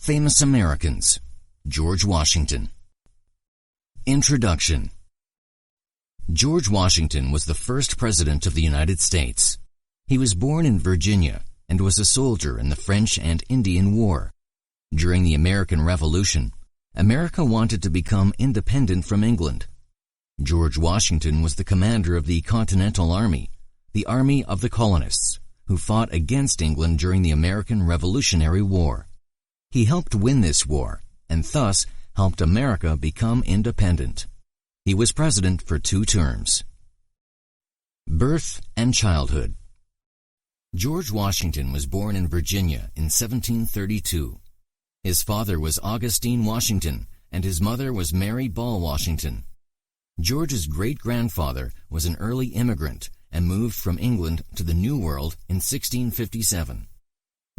Famous Americans. George Washington. Introduction. George Washington was the first President of the United States. He was born in Virginia and was a soldier in the French and Indian War. During the American Revolution, America wanted to become independent from England. George Washington was the commander of the Continental Army, the army of the colonists, who fought against England during the American Revolutionary War. He helped win this war, and thus helped America become independent. He was president for 2 terms. Birth and childhood. George Washington was born in Virginia in 1732. His father was Augustine Washington, and his mother was Mary Ball Washington. George's great-grandfather was an early immigrant and moved from England to the New World in 1657.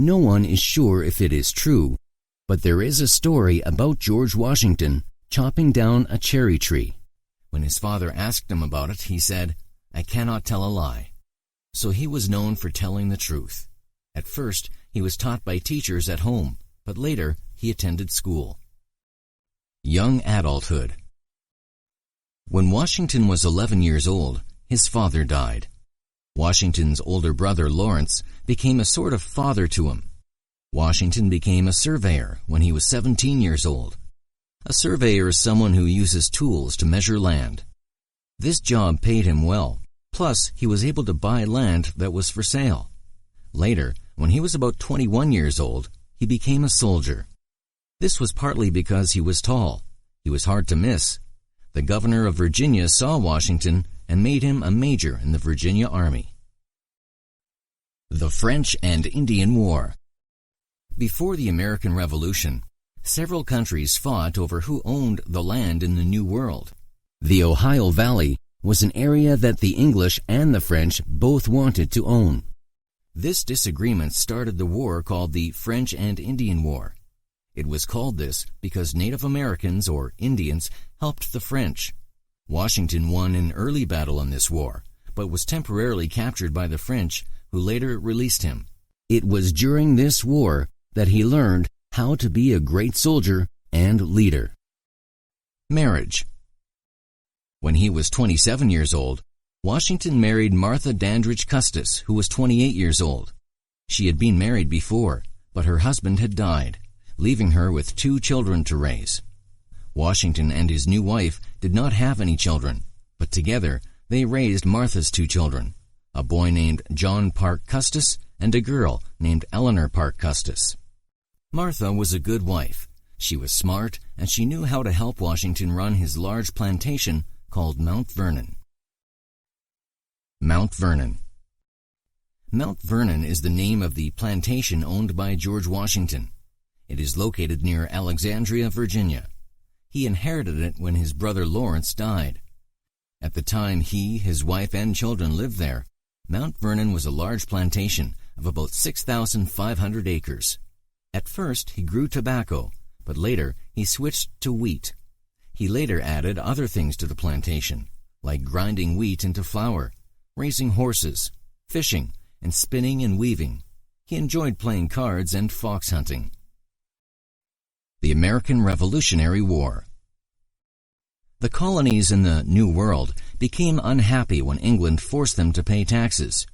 No one is sure if it is true, but there is a story about George Washington chopping down a cherry tree. When his father asked him about it, he said, "I cannot tell a lie." So he was known for telling the truth. At first, he was taught by teachers at home, but later he attended school. Young adulthood. When Washington was 11 years old, his father died. Washington's older brother, Lawrence, became a sort of father to him. Washington became a surveyor when he was 17 years old. A surveyor is someone who uses tools to measure land. This job paid him well, plus he was able to buy land that was for sale. Later, when he was about 21 years old, he became a soldier. This was partly because he was tall. He was hard to miss. The governor of Virginia saw Washington and made him a major in the Virginia Army. The French and Indian War. Before the American Revolution, several countries fought over who owned the land in the New World. The Ohio Valley was an area that the English and the French both wanted to own. This disagreement started the war called the French and Indian War. It was called this because Native Americans, or Indians, helped the French. Washington won an early battle in this war, but was temporarily captured by the French, who later released him. It was during this war that he learned how to be a great soldier and leader. Marriage. When he was 27 years old, Washington married Martha Dandridge Custis, who was 28 years old. She had been married before, but her husband had died, leaving her with 2 children to raise. Washington and his new wife did not have any children, but together they raised Martha's 2 children, a boy named John Parke Custis and a girl named Eleanor Parke Custis. Martha was a good wife. She was smart, and she knew how to help Washington run his large plantation called Mount Vernon. Mount Vernon. Mount Vernon is the name of the plantation owned by George Washington. It is located near Alexandria, Virginia. He inherited it when his brother Lawrence died. At the time he, his wife, and children lived there, Mount Vernon was a large plantation of about 6,500 acres. At first he grew tobacco, but later he switched to wheat. He later added other things to the plantation, like grinding wheat into flour, raising horses, fishing, and spinning and weaving. He enjoyed playing cards and fox hunting. The American Revolutionary War. The colonies in the New World became unhappy when England forced them to pay taxes.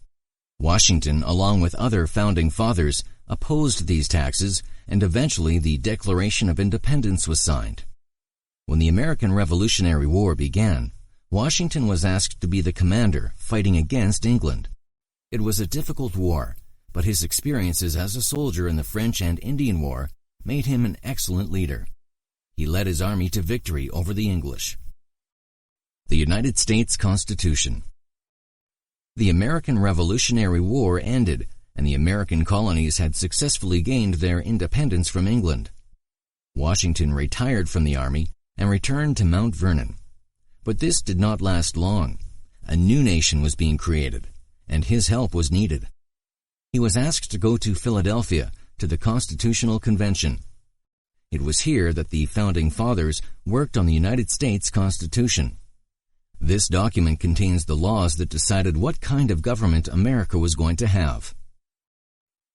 Washington, along with other founding fathers, opposed these taxes, and eventually the Declaration of Independence was signed. When the American Revolutionary War began, Washington was asked to be the commander fighting against England. It was a difficult war, but his experiences as a soldier in the French and Indian War made him an excellent leader. He led his army to victory over the English. The United States Constitution. The American Revolutionary War ended, and the American colonies had successfully gained their independence from England. Washington retired from the army and returned to Mount Vernon. But this did not last long. A new nation was being created, and his help was needed. He was asked to go to Philadelphia to the Constitutional Convention. It was here that the Founding Fathers worked on the United States Constitution. This document contains the laws that decided what kind of government America was going to have.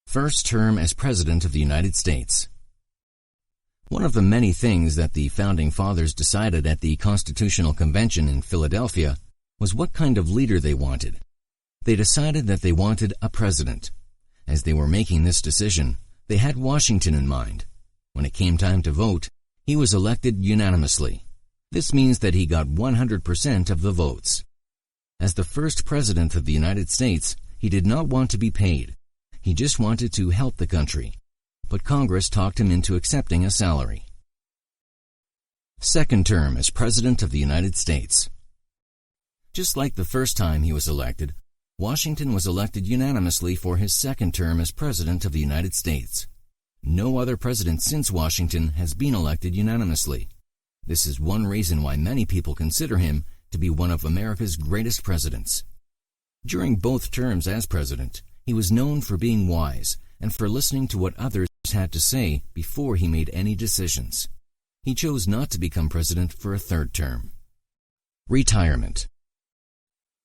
First term as President of the United States. One of the many things that the Founding Fathers decided at the Constitutional Convention in Philadelphia was what kind of leader they wanted. They decided that they wanted a president. As they were making this decision, they had Washington in mind. When it came time to vote, he was elected unanimously. This means that he got 100% of the votes. As the first president of the United States, he did not want to be paid. He just wanted to help the country. But Congress talked him into accepting a salary. Second term as President of the United States. Just like the first time he was elected, Washington was elected unanimously for his second term as President of the United States. No other president since Washington has been elected unanimously. This is one reason why many people consider him to be one of America's greatest presidents. During both terms as president, he was known for being wise and for listening to what others had to say before he made any decisions. He chose not to become president for a third term. Retirement.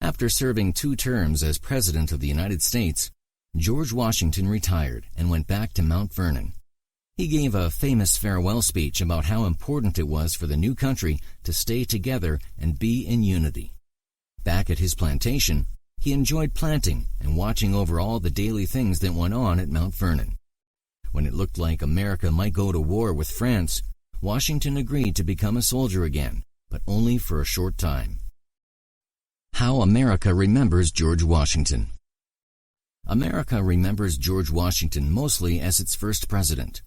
After serving 2 terms as President of the United States, George Washington retired and went back to Mount Vernon. He gave a famous farewell speech about how important it was for the new country to stay together and be in unity. Back at his plantation, he enjoyed planting and watching over all the daily things that went on at Mount Vernon. When it looked like America might go to war with France, Washington agreed to become a soldier again, but only for a short time. How America remembers George Washington. America remembers George Washington mostly as its first president.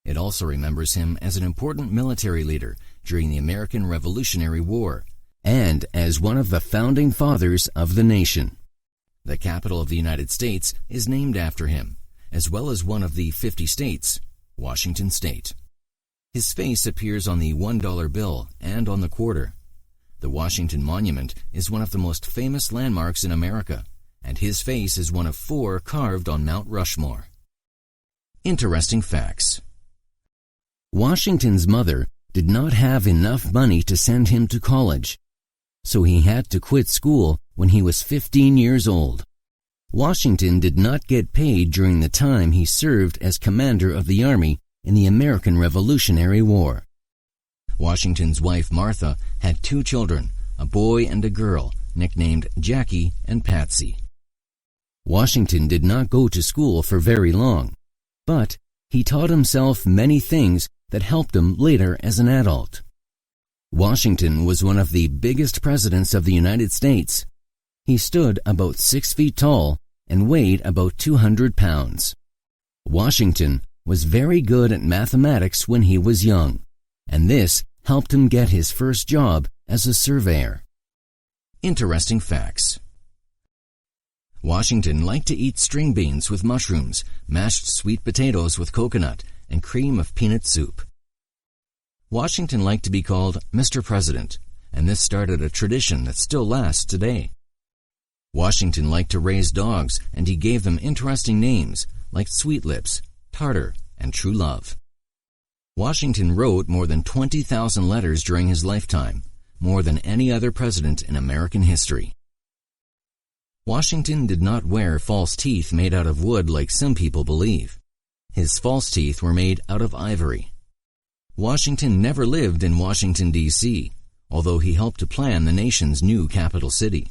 It also remembers him as an important military leader during the American Revolutionary War and as one of the founding fathers of the nation. The capital of the United States is named after him, as well as one of the 50 states, Washington State. His face appears on the $1 bill and on the quarter. The Washington Monument is one of the most famous landmarks in America, and his face is one of 4 carved on Mount Rushmore. Interesting facts. Washington's mother did not have enough money to send him to college, so he had to quit school when he was 15 years old. Washington did not get paid during the time he served as commander of the Army in the American Revolutionary War. Washington's wife Martha had 2 children, a boy and a girl, nicknamed Jackie and Patsy. Washington did not go to school for very long, but he taught himself many things that helped him later as an adult. Washington was one of the biggest presidents of the United States. He stood about 6 feet tall and weighed about 200 pounds. Washington was very good at mathematics when he was young, and this helped him get his first job as a surveyor. Interesting facts. Washington liked to eat string beans with mushrooms, mashed sweet potatoes with coconut, and cream of peanut soup. Washington liked to be called Mr. President, and this started a tradition that still lasts today. Washington liked to raise dogs, and he gave them interesting names like Sweet Lips, Tartar, and True Love. Washington wrote more than 20,000 letters during his lifetime, more than any other president in American history. Washington did not wear false teeth made out of wood like some people believe. His false teeth were made out of ivory. Washington never lived in Washington, D.C., although he helped to plan the nation's new capital city.